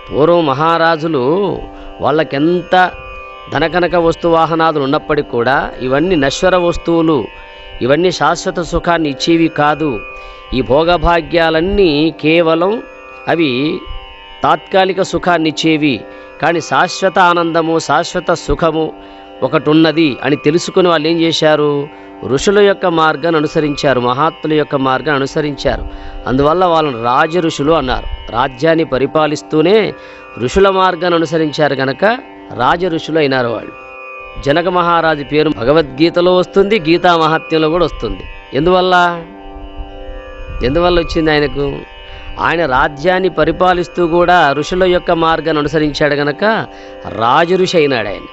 పూర్వం మహారాజులు వాళ్ళకెంత ధనకనక వస్తువాహనాదులు ఉన్నప్పటికీ కూడా ఇవన్నీ నశ్వర వస్తువులు, ఇవన్నీ శాశ్వత సుఖాన్ని ఇచ్చేవి కాదు. ఈ భోగభాగ్యాలన్నీ కేవలం అవి తాత్కాలిక సుఖాన్ని ఇచ్చేవి, కానీ శాశ్వత ఆనందము, శాశ్వత సుఖము ఒకటి ఉన్నది అని తెలుసుకుని వాళ్ళు ఏం చేశారు? ఋషుల యొక్క మార్గాన్ని అనుసరించారు, మహాత్ముల యొక్క మార్గాన్ని అనుసరించారు. అందువల్ల వాళ్ళని రాజ ఋషులు అన్నారు. రాజ్యాన్ని పరిపాలిస్తూనే ఋషుల మార్గాన్ని అనుసరించారు కనుక రాజ ఋషులు అయినారు వాళ్ళు. జనక మహారాజు పేరు భగవద్గీతలో వస్తుంది, గీతా మహాత్మ్యంలో కూడా వస్తుంది. ఎందువల్ల వచ్చింది ఆయనకు? ఆయన రాజ్యాన్ని పరిపాలిస్తూ కూడా ఋషుల యొక్క మార్గాన్ని అనుసరించాడు కనుక రాజ ఋషి అయినాడు ఆయన.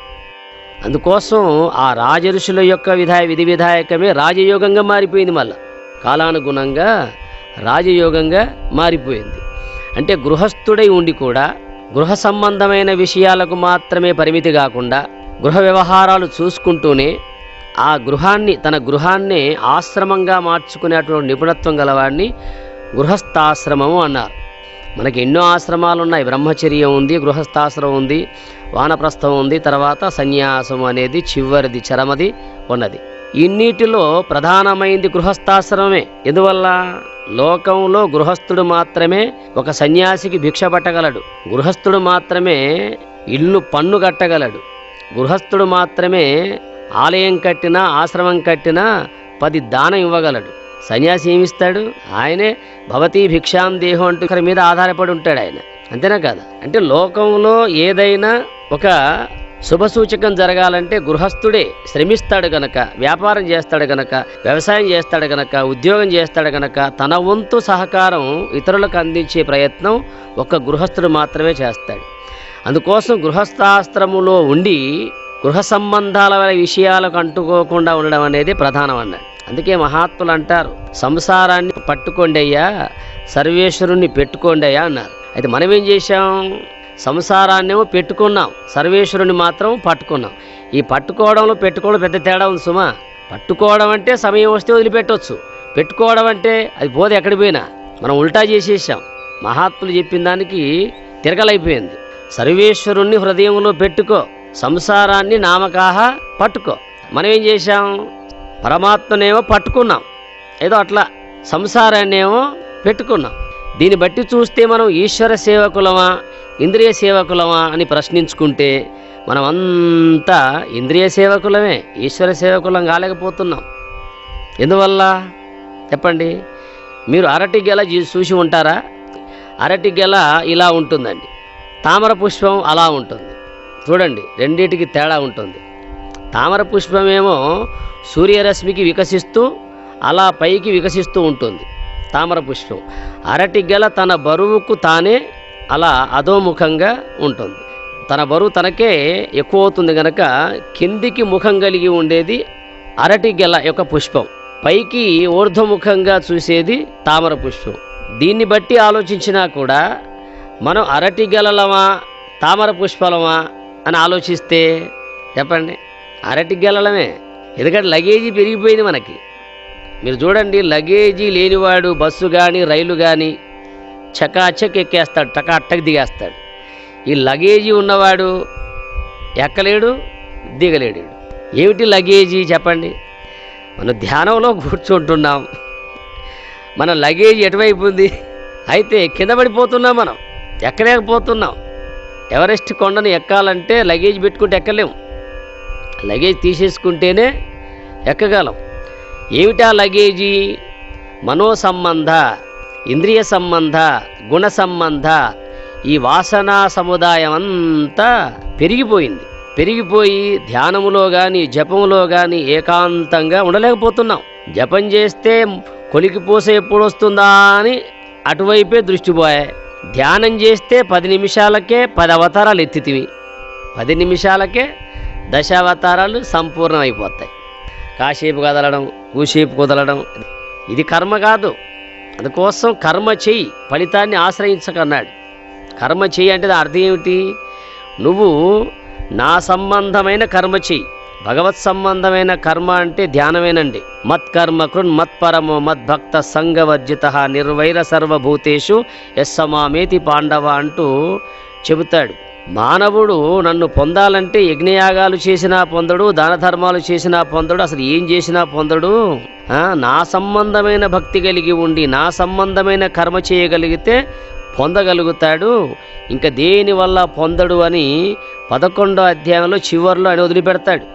అందుకోసం ఆ రాజ ఋషుల యొక్క విధి విధాయకమే రాజయోగంగా మారిపోయింది. మళ్ళా కాలానుగుణంగా రాజయోగంగా మారిపోయింది. అంటే గృహస్థుడై ఉండి కూడా గృహ సంబంధమైన విషయాలకు మాత్రమే పరిమితి కాకుండా గృహ వ్యవహారాలు చూసుకుంటూనే ఆ తన గృహాన్నే ఆశ్రమంగా మార్చుకునేటువంటి నిపుణత్వం గలవాడిని గృహస్థాశ్రమము అన్నారు. మనకి ఎన్నో ఆశ్రమాలు ఉన్నాయి. బ్రహ్మచర్యం ఉంది, గృహస్థాశ్రమం ఉంది, వానప్రస్థం ఉంది, తర్వాత సన్యాసం అనేది చివరిది చరమది ఉన్నది. ఇన్నిటిలో ప్రధానమైంది గృహస్థాశ్రమమే. ఎందువల్ల? లోకంలో గృహస్థుడు మాత్రమే ఒక సన్యాసికి భిక్ష పట్టగలడు, గృహస్థుడు మాత్రమే ఇల్లు పన్ను కట్టగలడు, గృహస్థుడు మాత్రమే ఆలయం కట్టినా ఆశ్రమం కట్టినా 10 దానం ఇవ్వగలడు. సన్యాసి ఏమిస్తాడు? ఆయనే భవతీ భిక్షాం దేహం అంటూ ఒకరి మీద ఆధారపడి ఉంటాడు ఆయన. అంతేనా కదా? అంటే లోకంలో ఏదైనా ఒక శుభసూచకం జరగాలంటే గృహస్థుడే శ్రమిస్తాడు గనక, వ్యాపారం చేస్తాడు గనక, వ్యవసాయం చేస్తాడు గనక, ఉద్యోగం చేస్తాడు గనక తన వంతు సహకారం ఇతరులకు అందించే ప్రయత్నం ఒక గృహస్థుడు మాత్రమే చేస్తాడు. అందుకోసం గృహస్థాశ్రములో ఉండి గృహ సంబంధాల విషయాలకు అంటుకోకుండా ఉండడం అనేది ప్రధానం అన్నాడు. అందుకే మహాత్ములు అంటారు, సంసారాన్ని పట్టుకోండి అయ్యా, సర్వేశ్వరుణ్ణి పెట్టుకోండి అయ్యా అన్నారు. అయితే మనం ఏం చేశాం? సంసారాన్నేమో పెట్టుకున్నాం, సర్వేశ్వరుని మాత్రం పట్టుకున్నాం. ఈ పట్టుకోవడంలో పెట్టుకోవడం పెద్ద తేడా ఉంది సుమా. పట్టుకోవడం అంటే సమయం వస్తే వదిలిపెట్టవచ్చు, పెట్టుకోవడం అంటే అది పోతే ఎక్కడికి పోయినా. మనం ఉల్టా చేసేసాం. మహాత్ములు చెప్పిన దానికి తిరగలైపోయింది. సర్వేశ్వరుణ్ణి హృదయంలో పెట్టుకో, సంసారాన్ని నామకాహ పట్టుకో. మనం ఏం చేశాం? పరమాత్మనేమో పట్టుకున్నాం, ఏదో అట్లా సంసారాన్నేమో పెట్టుకున్నాం. దీన్ని బట్టి చూస్తే మనం ఈశ్వర సేవకులమా ఇంద్రియ సేవకులమా అని ప్రశ్నించుకుంటే మనం అంతా ఇంద్రియ సేవకులమే, ఈశ్వర సేవకులం కాలేకపోతున్నాం. ఎందువల్ల చెప్పండి? మీరు అరటి గెల చూసి ఉంటారా? అరటి గెల ఇలా ఉంటుందండి, తామర పుష్పం అలా ఉంటుంది. చూడండి, రెండింటికి తేడా ఉంటుంది. తామర పుష్పమేమో సూర్యరశ్మికి వికసిస్తూ అలా పైకి వికసిస్తూ ఉంటుంది తామర పుష్పం. అరటి గెల తన బరువుకు తానే అలా అధోముఖంగా ఉంటుంది. తన బరువు తనకే ఎక్కువ అవుతుంది కనుక కిందికి ముఖం కలిగి ఉండేది అరటి గెల యొక్క పుష్పం, పైకి ఊర్ధ్వముఖంగా చూసేది తామర పుష్పం. దీన్ని బట్టి ఆలోచించినా కూడా మనం అరటి గెలలమా తామర పుష్పలమా అని ఆలోచిస్తే చెప్పండి, అరటి గెలలమే. ఎందుకంటే లగేజీ పెరిగిపోయింది మనకి. మీరు చూడండి, లగేజీ లేనివాడు బస్సు కానీ రైలు కానీ చకాచక్ ఎక్కేస్తాడు, టకాటక్ దిగేస్తాడు. ఈ లగేజీ ఉన్నవాడు ఎక్కలేడు, దిగలేడు. ఏమిటి లగేజీ చెప్పండి? మనం ధ్యానంలో కూర్చుంటున్నాం, మన లగేజీ ఎటువైపు ఉంది? అయితే కింద పడిపోతున్నాం, మనం ఎక్కలేకపోతున్నాం. ఎవరెస్ట్ కొండను ఎక్కాలంటే లగేజ్ పెట్టుకుంటే ఎక్కలేము, లగేజ్ తీసేసుకుంటేనే ఎక్కగలం. ఏమిటా లగేజీ? మనో సంబంధ, ఇంద్రియ సంబంధ, గుణ సంబంధ, ఈ వాసనా సముదాయం అంతా పెరిగిపోయి ధ్యానములో కానీ జపములో కానీ ఏకాంతంగా ఉండలేకపోతున్నాం. జపం చేస్తే కొలికిపోసే ఎప్పుడు వస్తుందా అని అటువైపే దృష్టి పోయాయి. ధ్యానం చేస్తే 10 నిమిషాలకే 10 అవతారాలు ఎత్తితివి, 10 నిమిషాలకే 10 అవతారాలు సంపూర్ణం అయిపోతాయి. కాసేపు కదలడం, కూసేపు కుదలడం, ఇది కర్మ కాదు. అందుకోసం కర్మ చెయ్యి, ఫలితాన్ని ఆశ్రయించకన్నాడు. కర్మ చెయ్యి అంటే అర్థం ఏమిటి? నువ్వు నా సంబంధమైన కర్మ చెయ్యి. భగవత్ సంబంధమైన కర్మ అంటే ధ్యానమేనండి. మత్కర్మ కృన్ మత్పరమో మద్భక్త సంగవర్జిత నిర్వైర సర్వభూతేషు యస్సమామేతి పాండవ అంటూ చెబుతాడు. మానవుడు నన్ను పొందాలంటే యజ్ఞయాగాలు చేసినా పొందడు, దాన ధర్మాలు చేసినా పొందడు, అసలు ఏం చేసినా పొందడు. నా సంబంధమైన భక్తి కలిగి ఉండి నా సంబంధమైన కర్మ చేయగలిగితే పొందగలుగుతాడు, ఇంకా దేనివల్ల పొందడు అని 11వ అధ్యాయంలో చివర్లో ఆయన వదిలిపెడతాడు.